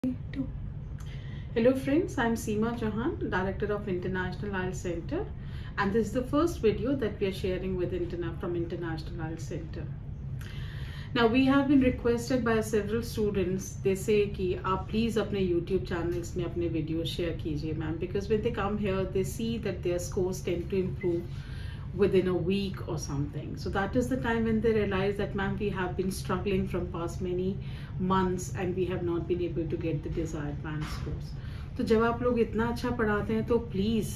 Two. Hello friends, I'm Seema Chauhan, Director of International IELTS Center, and this is the first video that we are sharing with from International IELTS Center. Now we have been requested by several students. They say कि आप please अपने YouTube channels में अपने videos share कीजिए ma'am, because when they come here they see that their scores tend to improve within a week or something. So that is the time when they realize that ma'am, we have been struggling from past many months and we have not been able to get the desired band scores. तो जब आप लोग इतना अच्छा पढ़ाते हैं तो please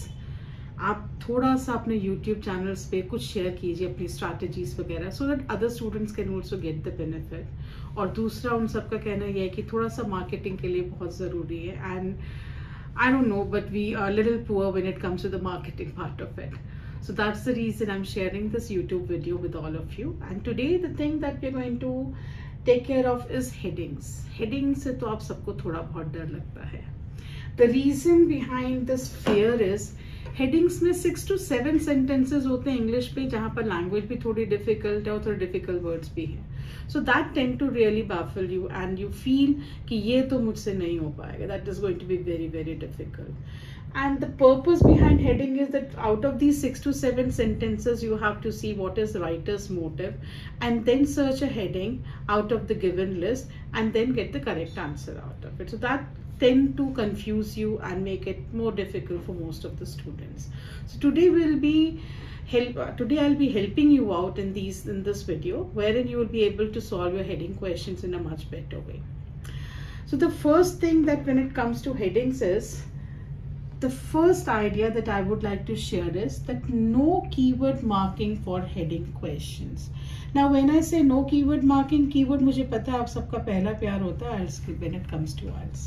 आप थोड़ा सा अपने YouTube चैनल्स पे कुछ शेयर कीजिए अपनी स्ट्रैटेजीज वगैरह, so that other students can also get the benefit. और दूसरा उन सबका कहना यह है कि थोड़ा सा मार्केटिंग के लिए बहुत ज़रूरी है, and I don't know, but we are a little poor when it comes to the marketing part of it. So that's the reason I'm sharing this YouTube video with all of you. And today the thing that we're going to take care of is headings. Headings से तो आप सबको थोड़ा बहुत डर लगता है. The reason behind this fear is headings में 6 to 7 सेंटेंसेस होते हैं इंग्लिश पे, जहाँ पर लैंग्वेज भी थोड़ी डिफिकल्ट है और थोड़े डिफिकल्ट वर्ड्स भी हैं. So that tend to really baffle you and you feel कि ये तो मुझसे नहीं हो पाएगा. That is going to be very very difficult. And the purpose behind heading is that out of these 6 to 7 sentences, you have to see what is writer's motive and then search a heading out of the given list and then get the correct answer out of it. So that tend to confuse you and make it more difficult for most of the students. So today I'll be helping you out in this video, wherein you will be able to solve your heading questions in a much better way. So the first thing that when it comes to headings is, the first idea that I would like to share is that no keyword marking for heading questions. Now when I say no keyword marking, keyword मुझे पता है आप सबका पहला प्यार होता है IELTS के when it comes to IELTS.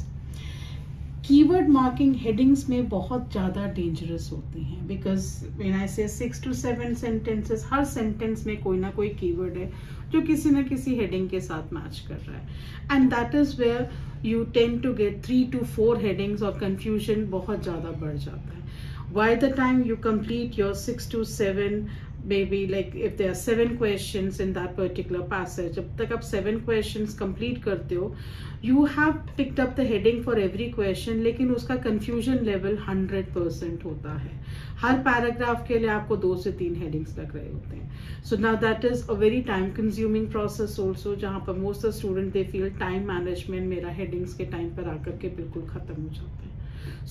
Keyword marking headings में बहुत ज़्यादा डेंजरस होती हैं, बिकॉज व्हेन आई से 6 to 7 सेंटेंसेस, हर सेंटेंस में कोई ना कोई कीवर्ड है जो किसी ना किसी हेडिंग के साथ मैच कर रहा है, and that is where you tend to get 3 to 4 headings और कन्फ्यूजन बहुत ज़्यादा बढ़ जाता है. By the time you complete your 6 to 7, maybe like if there are 7 questions in that particular passage, जब तक आप 7 questions complete करते हो, you have picked up the heading for every question, लेकिन उसका confusion level 100% होता है. हर पैराग्राफ के लिए आपको 2 से 3 headings लग रहे होते हैं. So now that is a very time consuming process also, जहाँ पर most of the student they feel time management मेरा headings के time पर आकर के बिल्कुल खत्म हो जाता है.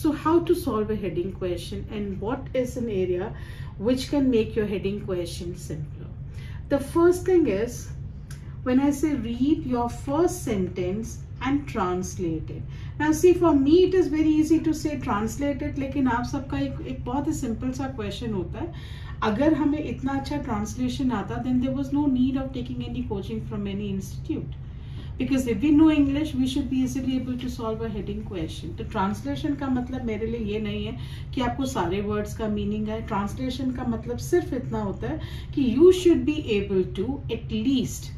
So how to solve a heading question and what is an area which can make your heading question simpler? The first thing is, when I say read your first sentence and translate it. Now see, for me it is very easy to say translate it, लेकिन आप सबका एक बहुत ही simple सा question होता है. अगर हमें इतना अच्छा ट्रांसलेशन आता, then there was no need of taking any coaching from any institute. Because if we know English, we should be easily able to solve a heading question. तो ट्रांसलेशन का मतलब मेरे लिए ये नहीं है कि आपको सारे वर्ड्स का मीनिंग है. ट्रांसलेशन का मतलब सिर्फ इतना होता है कि you should be able to at least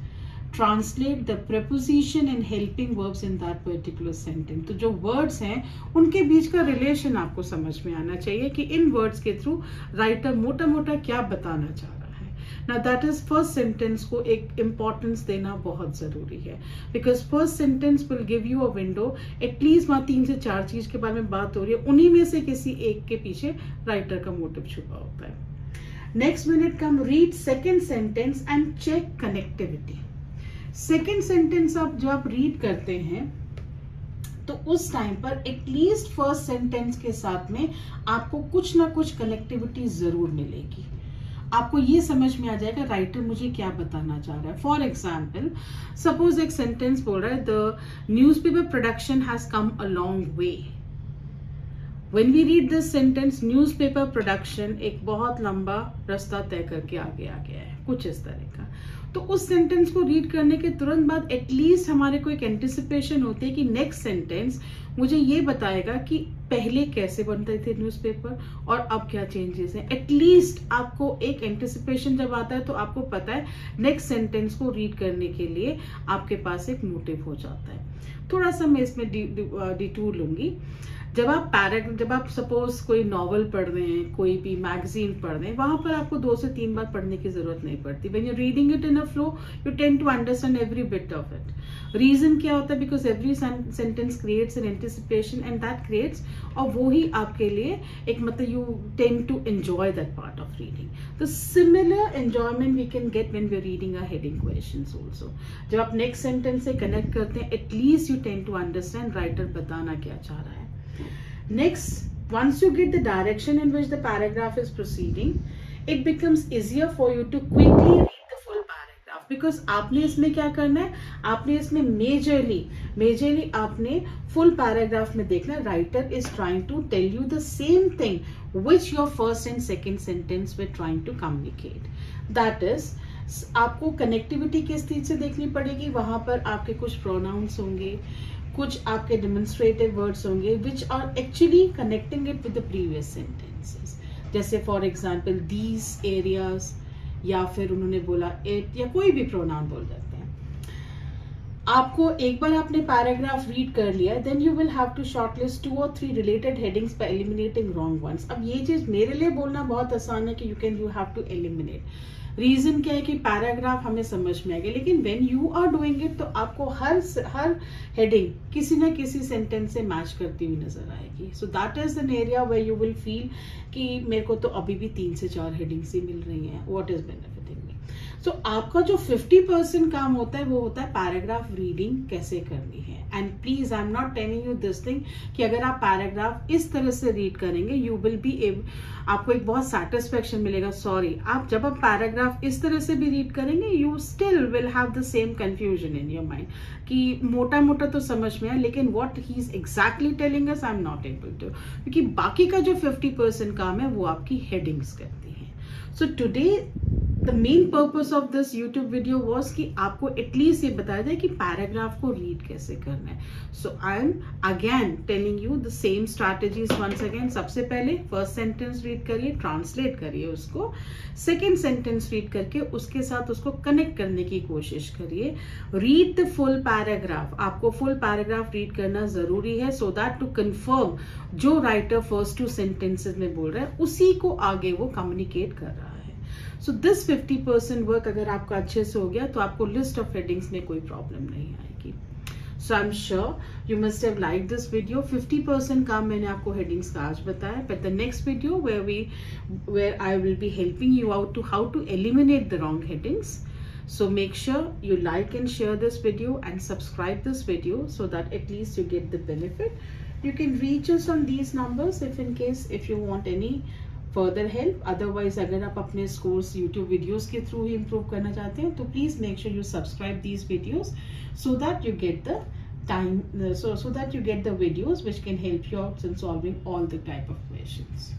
translate the preposition and helping verbs in that particular sentence. तो जो words हैं उनके बीच का रिलेशन आपको समझ में आना चाहिए कि इन words के थ्रू राइटर मोटा मोटा क्या बताना चाह रहा है. Now that is first sentence को एक importance देना बहुत ज़रूरी है, because first sentence will give you a window. at least वहाँ 3 से 4 चीज़ के बारे में बात हो रही है, उन्हीं में से किसी एक के पीछे राइटर का मोटिव छुपा होता है. Next when it come, read second sentence and check connectivity. Second sentence जब आप रीड करते हैं तो उस टाइम पर एटलीस्ट फर्स्ट सेंटेंस के साथ में आपको कुछ ना कुछ कनेक्टिविटी जरूर मिलेगी. आपको ये समझ में आ जाएगा राइटर मुझे क्या बताना चाह रहा है. फॉर एग्जाम्पल, सपोज एक सेंटेंस बोल रहा है the newspaper production has come a long way. When we read this sentence, newspaper production एक बहुत लंबा रास्ता तय करके आगे आ गया है, कुछ इस तरह का. तो उस सेंटेंस को रीड करने के तुरंत बाद एटलीस्ट हमारे को एक एंटिसिपेशन होती है कि नेक्स्ट सेंटेंस मुझे ये बताएगा कि पहले कैसे बनते थे न्यूज़पेपर और अब क्या चेंजेस हैं. एटलीस्ट आपको एक एंटिसिपेशन जब आता है तो आपको पता है नेक्स्ट सेंटेंस को रीड करने के लिए आपके पास एक मोटिव हो जाता है. थोड़ा सा मैं इसमें डिटूर लूंगी. जब आप सपोज कोई नॉवल पढ़ रहे हैं, कोई भी मैगजीन पढ़ रहे हैं, वहां पर आपको 2 से 3 बार पढ़ने की जरूरत नहीं पड़ती. When you're reading it in a flow, you tend to understand every bit of it. Reason क्या होता है? Because every sentence creates an anticipation and that creates, और वो ही आपके लिए एक मतलब you tend to enjoy that part of reading. तो similar enjoyment we can get when we are reading a heading questions also. जब आप नेक्स्ट सेंटेंस से कनेक्ट करते हैं, at least you tend to understand writer बताना क्या चाह रहा है. Next, once you get the direction in which the paragraph is proceeding, it becomes easier for you to quickly read the full paragraph, because आपने इसमें क्या करना है, आपने इसमें मेजरली आपने full paragraph में देखना है writer is trying to tell you the same thing which your first and second sentence were trying to communicate. That is, आपको कनेक्टिविटी किस चीज से देखनी पड़ेगी, वहां पर आपके कुछ प्रोनाउंस होंगे, कुछ आपके डेमोन्स्ट्रेटिव वर्ड्स होंगे which are actually connecting it with the previous sentences. जैसे फॉर एग्जांपल दीज एरियाज, या फिर उन्होंने बोला इट, या कोई भी प्रोनाउन बोल देते हैं. आपको एक बार आपने पैराग्राफ रीड कर लिया, then you will have to shortlist 2 or 3 related headings by eliminating wrong ones. अब ये चीज मेरे लिए बोलना बहुत आसान है कि you have to eliminate. Reason क्या है कि पैराग्राफ हमें समझ में आएगा, लेकिन when you are doing it तो आपको हर हेडिंग किसी ना किसी सेंटेंस से मैच करती हुई नजर आएगी. So that is an area where you will feel कि मेरे को तो अभी भी 3 से 4 हेडिंग्स ही मिल रही हैं, व्हाट इज बेनिफिटिंग मी. सो आपका जो 50% काम होता है वो होता है पैराग्राफ रीडिंग कैसे करनी है. And please I am not telling you this thing कि अगर आप पैराग्राफ इस तरह से रीड करेंगे यू विल बी आपको एक बहुत सेटिस्फेक्शन मिलेगा. सॉरी, आप जब आप पैराग्राफ इस तरह से भी रीड करेंगे you still will have the same confusion in your mind कि मोटा मोटा तो समझ में है, लेकिन what he is exactly telling us I am not able to, क्योंकि बाकी का जो 50% काम है वो आपकी हेडिंग्स करती है. So today the main purpose of this YouTube video was कि आपको एटलीस्ट ये बताया जाए कि पैराग्राफ को रीड कैसे करना है. So I am again telling you the same strategies once again. सबसे पहले फर्स्ट सेंटेंस रीड करिए, ट्रांसलेट करिए उसको. सेकेंड सेंटेंस रीड करके उसके साथ उसको कनेक्ट करने की कोशिश करिए. Read the full paragraph. आपको फुल पैराग्राफ रीड करना जरूरी है सो दैट टू कंफर्म जो राइटर फर्स्ट 2 सेंटेंसेस में बोल रहा है उसी को आगे वो कम्युनिकेट कर रहा है. सो दिस 50% वर्क अगर आपका अच्छे से हो गया तो आपको लिस्ट ऑफ हेडिंग्स में कोई प्रॉब्लम नहीं आएगी. So I am sure you must have like this video. 50% काम मैंने आपको हेडिंग्स का आज बताया, but the next video where I will be helping you out to how to eliminate the wrong headings. So make sure you like and share this video and subscribe this video so that at least you get the benefit. You can reach us on these numbers if you want any further help. Otherwise अगर आप अपने scores YouTube videos के through ही improve करना चाहते हैं तो please make sure you subscribe these videos so that you get the time so that you get the videos which can help you out in solving all the type of questions.